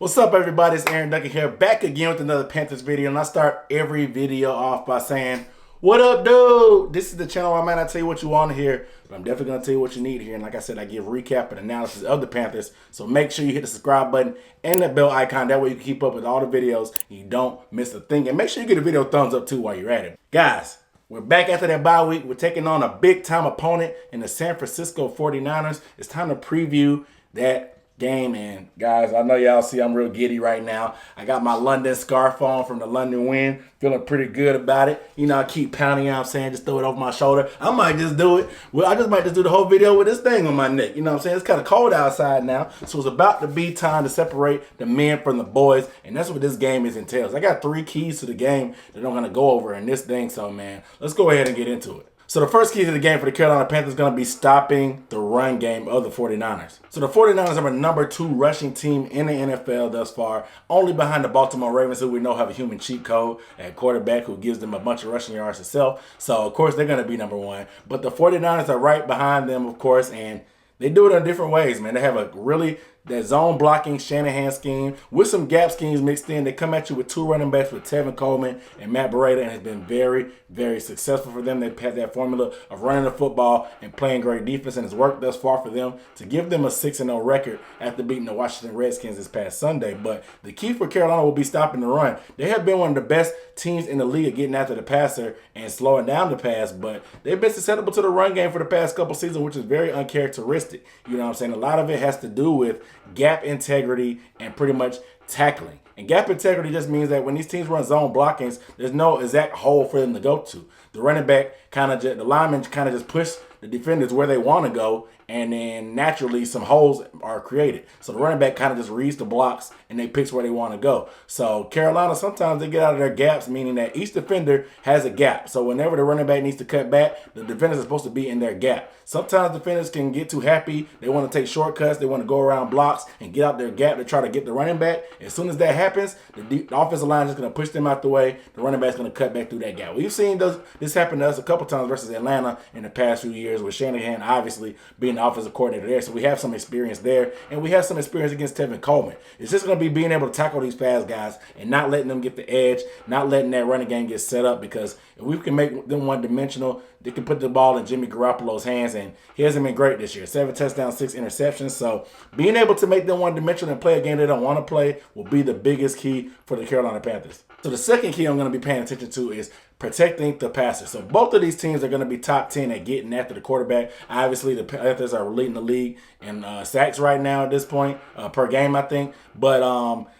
What's up, everybody? It's Aaron Duncan here, back again with another Panthers video. And I start every video off by saying, what up, dude? This is the channel where I might not tell you what you want to hear, but I'm definitely going to tell you what you need to hear. And like I said, I give recap and analysis of the Panthers. So make sure you hit the subscribe button and the bell icon. That way you can keep up with all the videos and you don't miss a thing. And make sure you give the video a thumbs up, too, while you're at it. Guys, we're back after that bye week. We're taking on a big-time opponent in the San Francisco 49ers. It's time to preview that game. And guys, I know y'all see I'm real giddy right now. I got my London scarf on from the London win, feeling pretty good about it. You know, I keep pounding, you know what I'm saying, just throw it over my shoulder. I might just do it. Well, I just might just do the whole video with this thing on my neck. You know what I'm saying? It's kind of cold outside now, so it's about to be time to separate the men from the boys, and that's what this game entails. I got 3 keys to the game that I'm going to go over in this thing, so man, let's go ahead and get into it. So the first key to the game for the Carolina Panthers is going to be stopping the run game of the 49ers. So the 49ers are the number 2 rushing team in the NFL thus far, only behind the Baltimore Ravens, who we know have a human cheat code at quarterback who gives them a bunch of rushing yards itself. So, of course, they're going to be number 1. But the 49ers are right behind them, of course, and they do it in different ways, man. They have a really that zone blocking Shanahan scheme with some gap schemes mixed in. They come at you with 2 running backs with Tevin Coleman and Matt Breida, and it's been very, very successful for them. They've had that formula of running the football and playing great defense, and it's worked thus far for them to give them a 6-0 record after beating the Washington Redskins this past Sunday. But the key for Carolina will be stopping the run. They have been one of the best teams in the league at getting after the passer and slowing down the pass, but they've been susceptible to the run game for the past couple seasons, which is very uncharacteristic. You know what I'm saying? A lot of it has to do with gap integrity and pretty much tackling. And gap integrity just means that when these teams run zone blockings, there's no exact hole for them to go to. The running back the linemen kind of just push the defenders where they want to go, and then naturally some holes are created. So the running back kind of just reads the blocks and they picks where they want to go. So Carolina, sometimes they get out of their gaps, meaning that each defender has a gap. So whenever the running back needs to cut back, the defenders are supposed to be in their gap. Sometimes defenders can get too happy. They want to take shortcuts. They want to go around blocks and get out their gap to try to get the running back. As soon as that happens, the offensive line is just going to push them out the way. The running back is going to cut back through that gap. We've seen this happen to us a couple times versus Atlanta in the past few years, with Shanahan obviously being the offensive coordinator there. So we have some experience there, and we have some experience against Tevin Coleman. It's just going to be being able to tackle these fast guys and not letting them get the edge, not letting that running game get set up, because if we can make them one-dimensional, they can put the ball in Jimmy Garoppolo's hands, and he hasn't been great this year. 7 touchdowns, 6 interceptions. So being able to make them one-dimensional and play a game they don't want to play will be the biggest key for the Carolina Panthers. So the second key I'm going to be paying attention to is protecting the passer. So both of these teams are going to be top 10 at getting after the quarterback. Obviously, the Panthers are leading the league in sacks right now at this point, per game, I think. But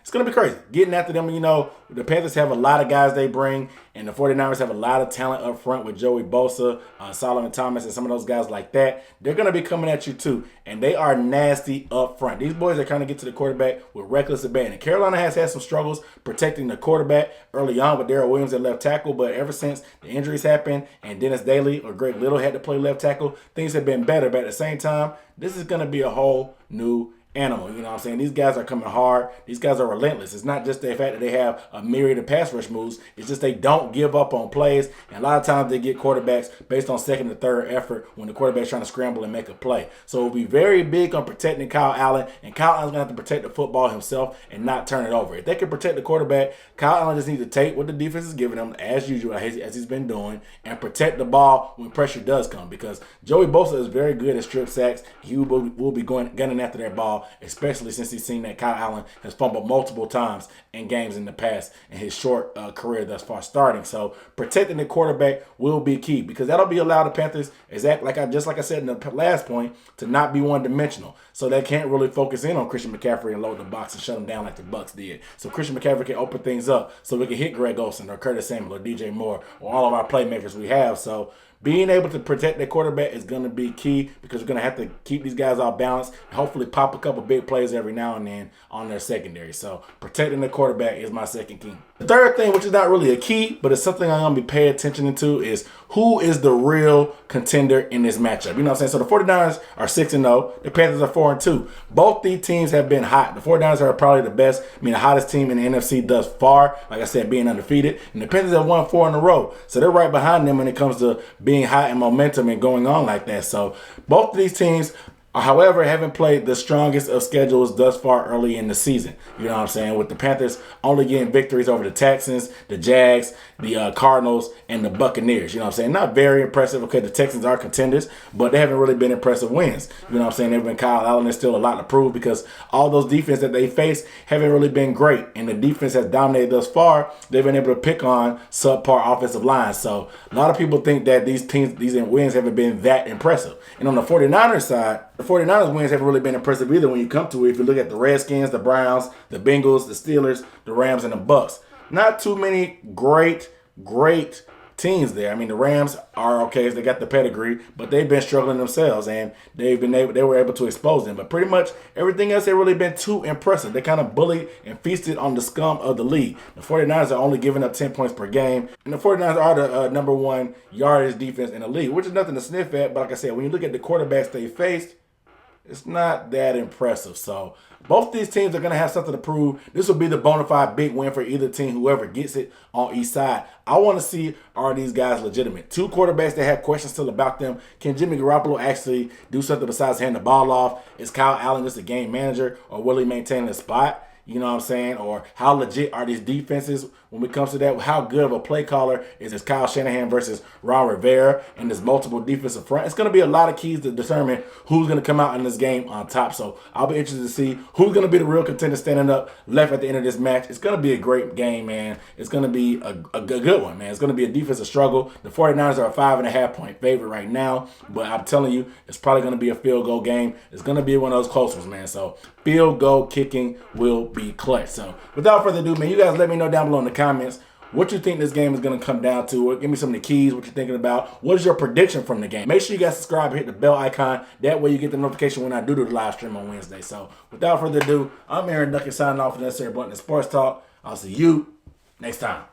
it's going to be crazy getting after them. You know, the Panthers have a lot of guys they bring, and the 49ers have a lot of talent up front with Joey Bosa, Solomon Thomas, and some of those guys like that. They're going to be coming at you too, and they are nasty up front. These boys are trying to get to the quarterback with reckless abandon. Carolina has had some struggles protecting the quarterback early on with Darrell Williams at left tackle, but ever since the injuries happened and Dennis Daly or Greg Little had to play left tackle, things have been better. But at the same time, this is going to be a whole new animal. You know what I'm saying? These guys are coming hard. These guys are relentless. It's not just the fact that they have a myriad of pass rush moves. It's just they don't give up on plays. And a lot of times they get quarterbacks based on second or third effort when the quarterback's trying to scramble and make a play. So it'll be very big on protecting Kyle Allen. And Kyle Allen's going to have to protect the football himself and not turn it over. If they can protect the quarterback, Kyle Allen just needs to take what the defense is giving him, as usual, as he's been doing, and protect the ball when pressure does come. Because Joey Bosa is very good at strip sacks. He will be gunning after that ball, especially since he's seen that Kyle Allen has fumbled multiple times in games in the past in his short career thus far starting. So protecting the quarterback will be key, because that'll be allow the Panthers, like I said in the last point, to not be one-dimensional. So they can't really focus in on Christian McCaffrey and load the box and shut him down like the Bucs did. So Christian McCaffrey can open things up so we can hit Greg Olsen or Curtis Samuel or DJ Moore or all of our playmakers we have. So being able to protect their quarterback is going to be key, because we're going to have to keep these guys off balance and hopefully pop a couple big plays every now and then on their secondary. So protecting the quarterback is my second key. The third thing, which is not really a key, but it's something I'm going to be paying attention to, is who is the real contender in this matchup. You know what I'm saying? So the 49ers are 6-0. The Panthers are 4-2. Both these teams have been hot. The 49ers are probably the best, the hottest team in the NFC thus far, like I said, being undefeated. And the Panthers have won 4 in a row. So they're right behind them when it comes to being hot and momentum and going on like that. So both of these teams However, haven't played the strongest of schedules thus far early in the season. You know what I'm saying? With the Panthers only getting victories over the Texans, the Jags, the Cardinals, and the Buccaneers. You know what I'm saying? Not very impressive because the Texans are contenders, but they haven't really been impressive wins. You know what I'm saying? They've been Kyle Allen. There's still a lot to prove because all those defense that they face haven't really been great. And the defense has dominated thus far. They've been able to pick on subpar offensive lines. So a lot of people think that these wins haven't been that impressive. And on the 49ers side, the 49ers wins haven't really been impressive either when you come to it. If you look at the Redskins, the Browns, the Bengals, the Steelers, the Rams, and the Bucs. Not too many great teams there. I mean, the Rams are okay. They got the pedigree, but they've been struggling themselves, and they were able to expose them. But pretty much everything else, they've really been too impressive. They kind of bullied and feasted on the scum of the league. The 49ers are only giving up 10 points per game, and the 49ers are the number one yardage defense in the league, which is nothing to sniff at. But like I said, when you look at the quarterbacks they faced, it's not that impressive. So both these teams are going to have something to prove. This will be the bona fide big win for either team, whoever gets it on each side. I want to see, are these guys legitimate? Two quarterbacks that have questions still about them. Can Jimmy Garoppolo actually do something besides hand the ball off? Is Kyle Allen just a game manager, or will he maintain his spot? You know what I'm saying? Or how legit are these defenses when it comes to that? How good of a play caller is this Kyle Shanahan versus Ron Rivera and this multiple defensive front? It's going to be a lot of keys to determine who's going to come out in this game on top. So I'll be interested to see who's going to be the real contender standing up left at the end of this match. It's going to be a great game, man. It's going to be a good one, man. It's going to be a defensive struggle. The 49ers are a 5.5-point favorite right now, but I'm telling you, it's probably going to be a field goal game. It's going to be one of those close ones, man. So field goal kicking will be clutch. So without further ado, man, you guys let me know down below in the comments what you think this game is going to come down to. Give me some of the keys, what you're thinking about. What is your prediction from the game? Make sure you guys subscribe and hit the bell icon. That way you get the notification when I do the live stream on Wednesday. So without further ado, I'm Aaron Duckett signing off for the Necessary Blunt and Sports Talk. I'll see you next time.